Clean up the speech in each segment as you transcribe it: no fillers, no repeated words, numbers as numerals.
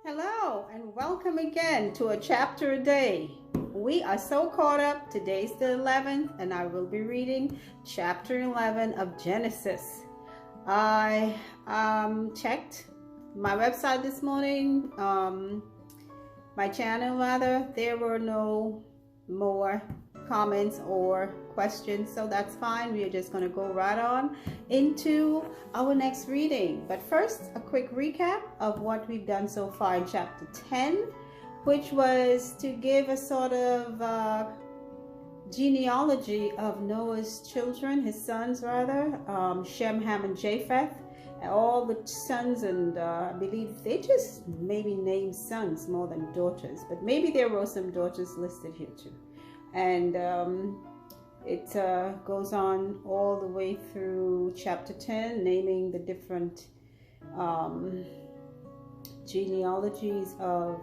Hello and welcome again to a chapter a day. We are so caught up. Today's the 11th and I will be reading chapter 11 of Genesis. I checked my website this morning, my channel rather. There were no more comments or questions, so that's fine. We are just going to go right on into our next reading. But first, a quick recap of what we've done so far in chapter 10, which was to give a sort of genealogy of Noah's children, his sons rather, Shem, Ham, and Japheth. All the sons, and I believe they just maybe named sons more than daughters, but maybe there were some daughters listed here too. And it goes on all the way through chapter 10, naming the different genealogies of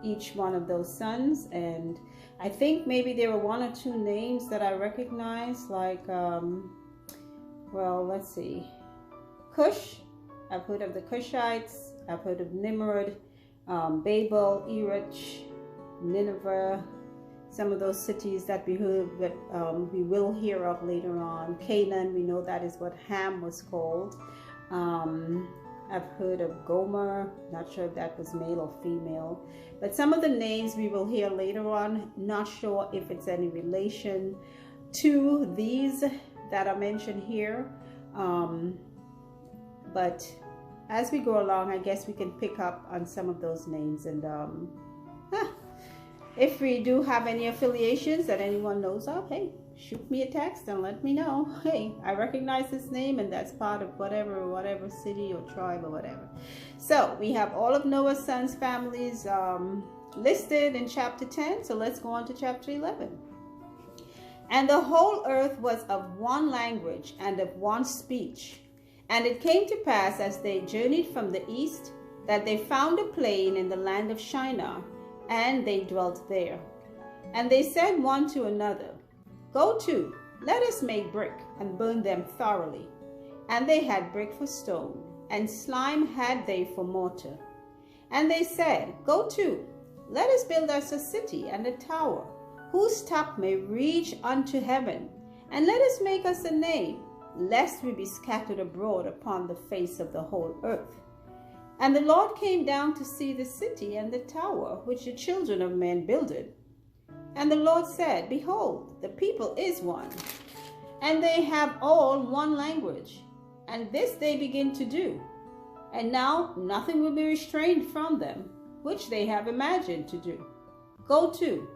each one of those sons. And I think maybe there were one or two names that I recognize, like, well, let's see. Cush, I've heard of the Cushites, I've heard of Nimrod, Babel, Erech, Nineveh, some of those cities that we will hear of later on. Canaan, we know that is what Ham was called. I've heard of Gomer, not sure if that was male or female. But some of the names we will hear later on, not sure if it's any relation to these that are mentioned here. But as we go along, I guess we can pick up on some of those names. And if we do have any affiliations that anyone knows of, hey, shoot me a text and let me know. Hey, I recognize this name and that's part of whatever city or tribe or whatever. So we have all of Noah's sons' families listed in chapter 10. So let's go on to chapter 11. And the whole earth was of one language and of one speech. And it came to pass as they journeyed from the east that they found a plain in the land of Shinar, and they dwelt there. And they said one to another, Go to, let us make brick, and burn them thoroughly. And they had brick for stone, and slime had they for mortar. And they said, Go to, let us build us a city and a tower, whose top may reach unto heaven, and let us make us a name, lest we be scattered abroad upon the face of the whole earth. And the Lord came down to see the city and the tower which the children of men builded. And the Lord said, Behold, the people is one, and they have all one language, and this they begin to do. And now nothing will be restrained from them, which they have imagined to do. Go to,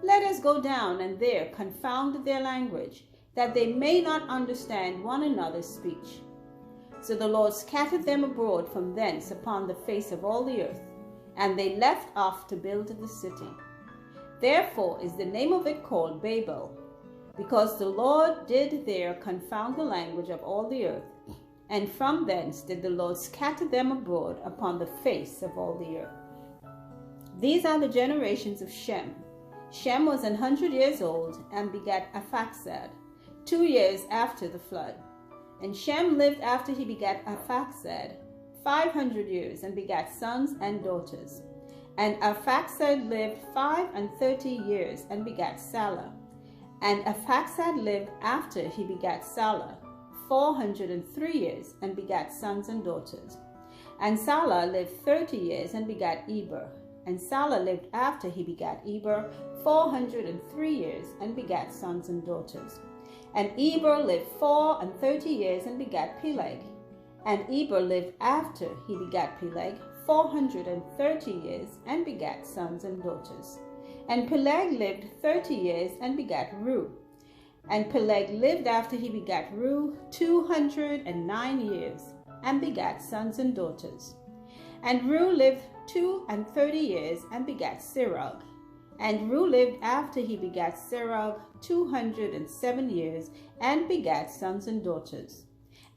let us go down, and there confound their language, that they may not understand one another's speech. So the Lord scattered them abroad from thence upon the face of all the earth, and they left off to build the city. Therefore is the name of it called Babel, because the Lord did there confound the language of all the earth, and from thence did the Lord scatter them abroad upon the face of all the earth. These are the generations of Shem. Shem was 100 years old, and begat Arphaxad, 2 years after the flood. And Shem lived after he begat Arphaxad 500 years, and begat sons and daughters. And Arphaxad lived 35 years, and begat Salah. And Arphaxad lived after he begat Salah 403 years, and begat sons and daughters. And Salah lived 30 years, and begat Eber. And Salah lived after he begat Eber 403 years, and begat sons and daughters. And Eber lived 34 years, and begat Peleg. And Eber lived after he begat Peleg 430 years, and begat sons and daughters. And Peleg lived 30 years, and begat Reu. And Peleg lived after he begat Reu 209 years, and begat sons and daughters. And Reu lived 32 years, and begat Serug. And Reu lived after he begat Serug 207 years, and begat sons and daughters.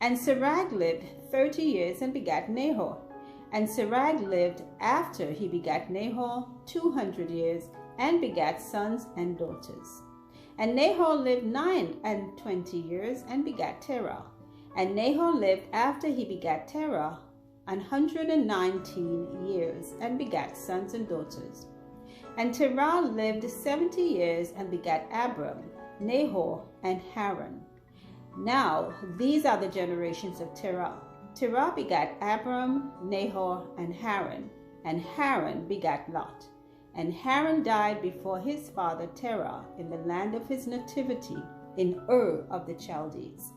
And Serug lived 30 years, and begat Nahor. And Serug lived after he begat Nahor 200 years, and begat sons and daughters. And Nahor lived 29 years, and begat Terah. And Nahor lived after he begat Terah 119 years, years and begat sons and daughters. And Terah lived 70 years and begat Abram, Nahor, and Haran. Now these are the generations of Terah. Terah begat Abram, Nahor, and Haran begat Lot. And Haran died before his father Terah in the land of his nativity, in Ur of the Chaldees.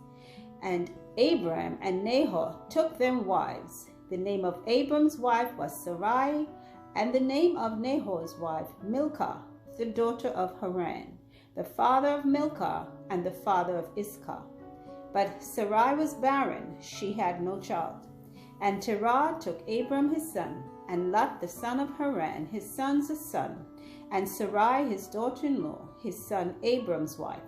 And Abram and Nahor took them wives. The name of Abram's wife was Sarai, and the name of Nahor's wife Milcah, the daughter of Haran, the father of Milcah and the father of Iscah. But Sarai was barren, she had no child. And Terah took Abram his son, and Lot the son of Haran, his son's son, and Sarai his daughter-in-law, his son Abram's wife.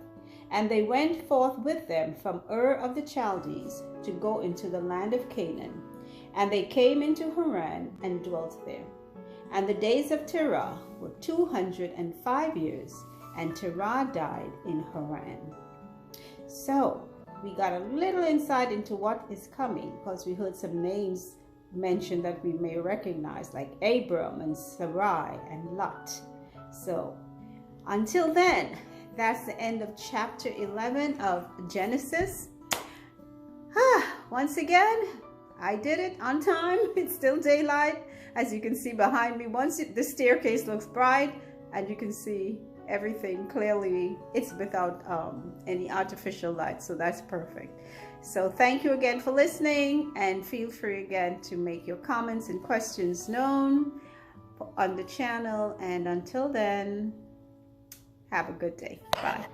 And they went forth with them from Ur of the Chaldees to go into the land of Canaan. And they came into Haran and dwelt there. And the days of Terah were 205 years, and Terah died in Haran. So we got a little insight into what is coming, because we heard some names mentioned that we may recognize, like Abram and Sarai and Lot. So until then, that's the end of chapter 11 of Genesis. Once again, I did it on time. It's still daylight, as you can see behind me. Once the staircase looks bright and you can see everything clearly, it's without any artificial light, so that's perfect. So thank you again for listening, and feel free again to make your comments and questions known on the channel. And until then, have a good day. Bye.